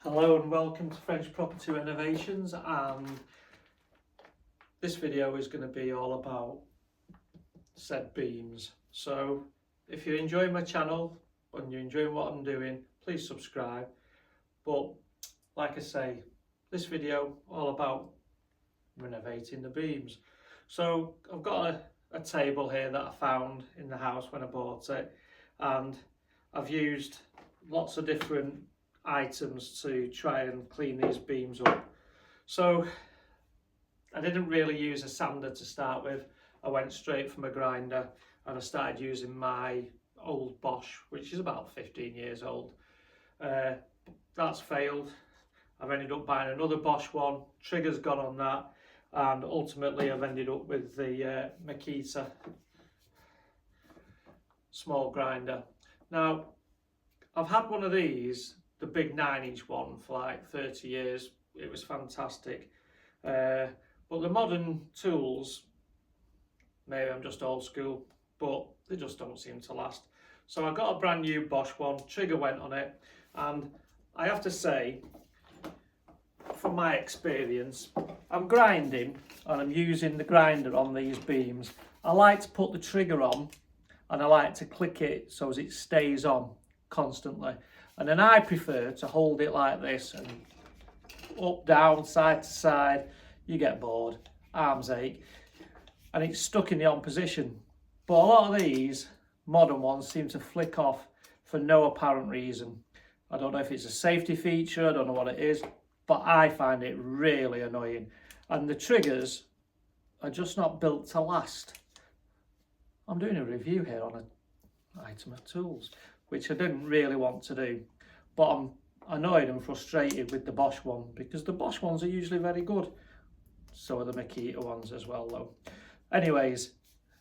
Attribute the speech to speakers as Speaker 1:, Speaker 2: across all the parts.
Speaker 1: Hello and welcome to French Property Renovations, and this video is going to be all about said beams. So if you're enjoying my channel and you're enjoying what I'm doing, please subscribe. But like I say, this video all about renovating the beams. So I've got a table here that I found in the house when I bought it, and I've used lots of different items to try and clean these beams up. So I didn't really use a sander to start with. I went straight from a grinder and I started using my old Bosch, which is about 15 years old. That's failed. I've ended up buying another Bosch one, trigger's gone on that, and ultimately I've ended up with the Makita small grinder. Now I've had one of these, the big 9-inch one, for like 30 years. It was fantastic. But the modern tools, maybe I'm just old school, but they just don't seem to last. So I got a brand new Bosch one, trigger went on it, and I have to say, from my experience, I'm grinding and I'm using the grinder on these beams. I like to put the trigger on and I like to click it so as it stays on constantly. And then I prefer to hold it like this and up, down, side to side. You get bored, arms ache, and it's stuck in the on position. But a lot of these modern ones seem to flick off for no apparent reason. I don't know if it's a safety feature, I don't know what it is, but I find it really annoying. And the triggers are just not built to last. I'm doing a review here on an item of tools, which I didn't really want to do, but I'm annoyed and frustrated with the Bosch one, because the Bosch ones are usually very good. So are the Makita ones as well though. Anyways,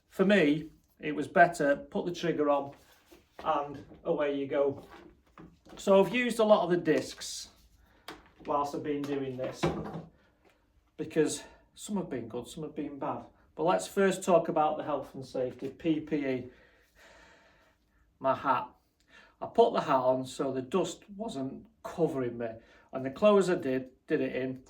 Speaker 1: for me, it was better, put the trigger on and away you go. So I've used a lot of the discs whilst I've been doing this, because some have been good, some have been bad. But let's first talk about the health and safety, PPE. My hat. I put the hat on so the dust wasn't covering me, and the clothes I did it in.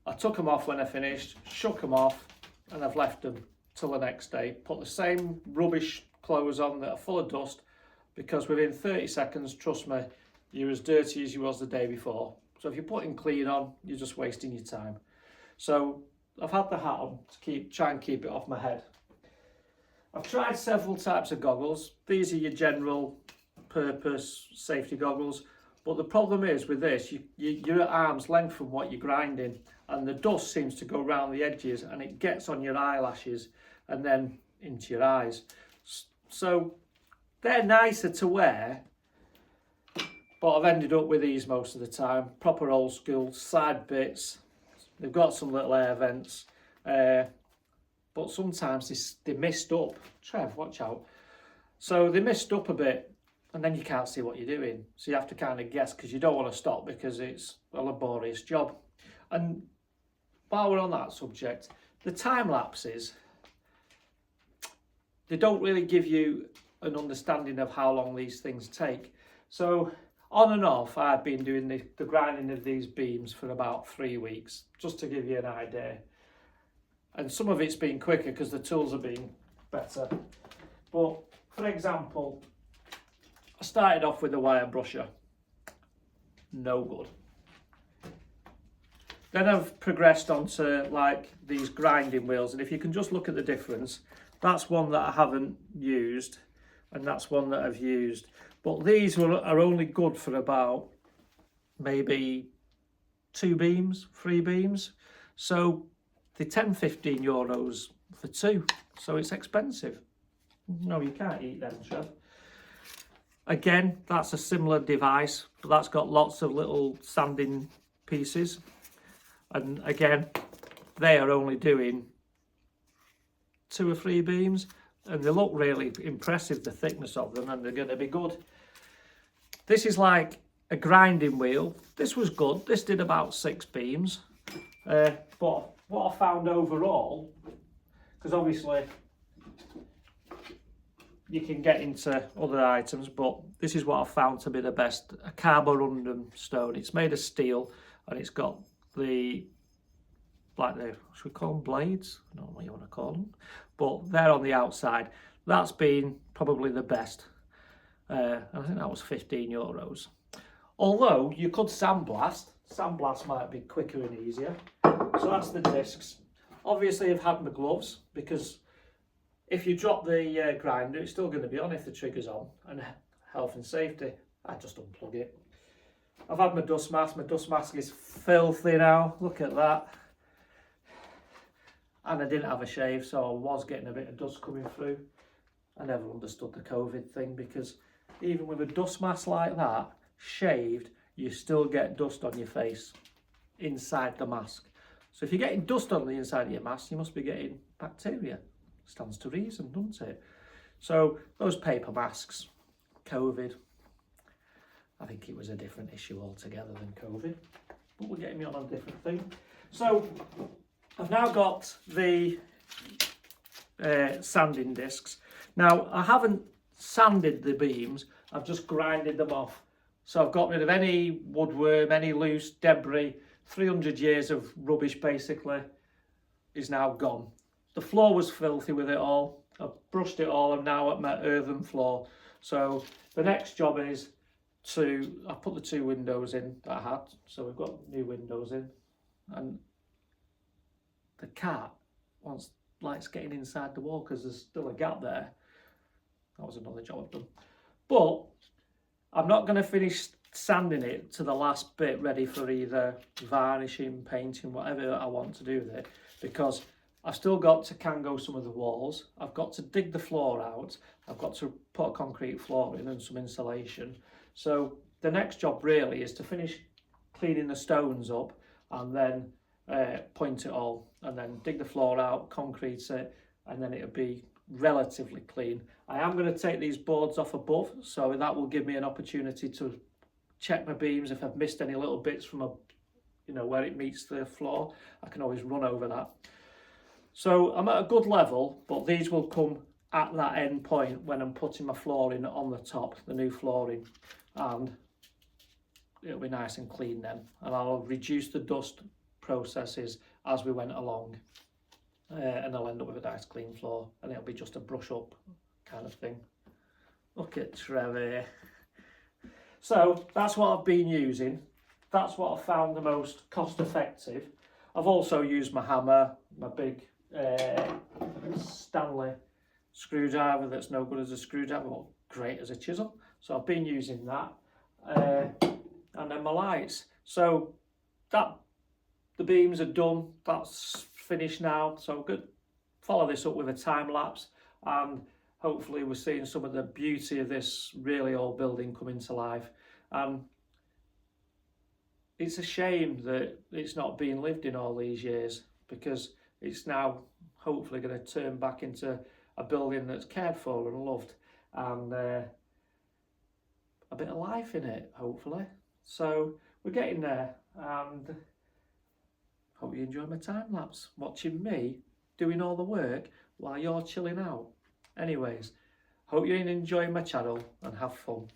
Speaker 1: I took them off when I finished, shook them off, and I've left them till the next day. Put the same rubbish clothes on that are full of dust, because within 30 seconds, trust me, you're as dirty as you was the day before. So if you're putting clean on, you're just wasting your time. So I've had the hat on to try and keep it off my head. I've tried several types of goggles. These are your general purpose safety goggles, but the problem is with this, you're at arm's length from what you're grinding, and the dust seems to go around the edges and it gets on your eyelashes and then into your eyes. So they're nicer to wear, but I've ended up with these most of the time. Proper old school side bits. They've got some little air vents, but sometimes they mist up. Trev, watch out. So they mist up a bit, and then you can't see what you're doing. So you have to kind of guess, because you don't want to stop, because it's a laborious job. And while we're on that subject, the time lapses, they don't really give you an understanding of how long these things take. So on and off, I've been doing the grinding of these beams for about 3 weeks, just to give you an idea. And some of it's been quicker because the tools have been better. But for example, I started off with a wire brusher. No good. Then I've progressed onto like these grinding wheels, and if you can just look at the difference, that's one that I haven't used and that's one that I've used. But these are only good for about maybe 2 beams, 3 beams. So they're 10-15 euros for 2. So it's expensive. No, you can't eat them, Trev. Again, that's a similar device, but that's got lots of little sanding pieces. And again, they are only doing 2 or 3 beams, and they look really impressive, the thickness of them, and they're going to be good. This is like a grinding wheel. This was good. This did about 6 beams. But what I found overall, because obviously you can get into other items, but this is what I've found to be the best. A carborundum stone. It's made of steel and it's got the, like the, should we call them blades? I don't know what you want to call them, but they're on the outside. That's been probably the best. I think that was €15. Although you could sandblast. Sandblast might be quicker and easier. So that's the discs. Obviously I've had my gloves, because if you drop the grinder, it's still going to be on if the trigger's on, and health and safety, I just unplug it. I've had my dust mask. My dust mask is filthy now, look at that. And I didn't have a shave, so I was getting a bit of dust coming through. I never understood the COVID thing, because even with a dust mask like that, shaved, you still get dust on your face inside the mask. So if you're getting dust on the inside of your mask, you must be getting bacteria. Stands to reason, doesn't it? So those paper masks, COVID, I think it was a different issue altogether than COVID, but we're getting me on a different thing. So I've now got the sanding discs. Now I haven't sanded the beams, I've just grinded them off. So I've got rid of any woodworm, any loose debris. 300 years of rubbish basically is now gone. The floor was filthy with it all. I've brushed it all. I'm now at my earthen floor. So the next job is I put the 2 windows in that I had. So we've got new windows in. And the cat likes getting inside the wall because there's still a gap there. That was another job I've done. But I'm not going to finish sanding it to the last bit ready for either varnishing, painting, whatever I want to do with it, because I've still got to kango some of the walls. I've got to dig the floor out. I've got to put a concrete floor in and some insulation. So the next job really is to finish cleaning the stones up and then point it all, and then dig the floor out, concrete it, and then it'll be relatively clean. I am going to take these boards off above, so that will give me an opportunity to check my beams. If I've missed any little bits from where it meets the floor, I can always run over that. So I'm at a good level, but these will come at that end point when I'm putting my flooring on the top, the new flooring, and it'll be nice and clean then, and I'll reduce the dust processes as we went along, and I'll end up with a nice clean floor, and it'll be just a brush up kind of thing. Look at Trevor. So that's what I've been using. That's what I found the most cost effective. I've also used my hammer, my big Stanley screwdriver that's no good as a screwdriver, but great as a chisel. So I've been using that. And then my lights. So the beams are done. That's finished now. So good. Follow this up with a time lapse, and hopefully we're seeing some of the beauty of this really old building coming to life. It's a shame that it's not being lived in all these years, because it's now hopefully going to turn back into a building that's cared for and loved, and a bit of life in it, hopefully. So we're getting there, and hope you enjoy my time lapse, watching me doing all the work while you're chilling out. Anyways, hope you're enjoying my channel and have fun.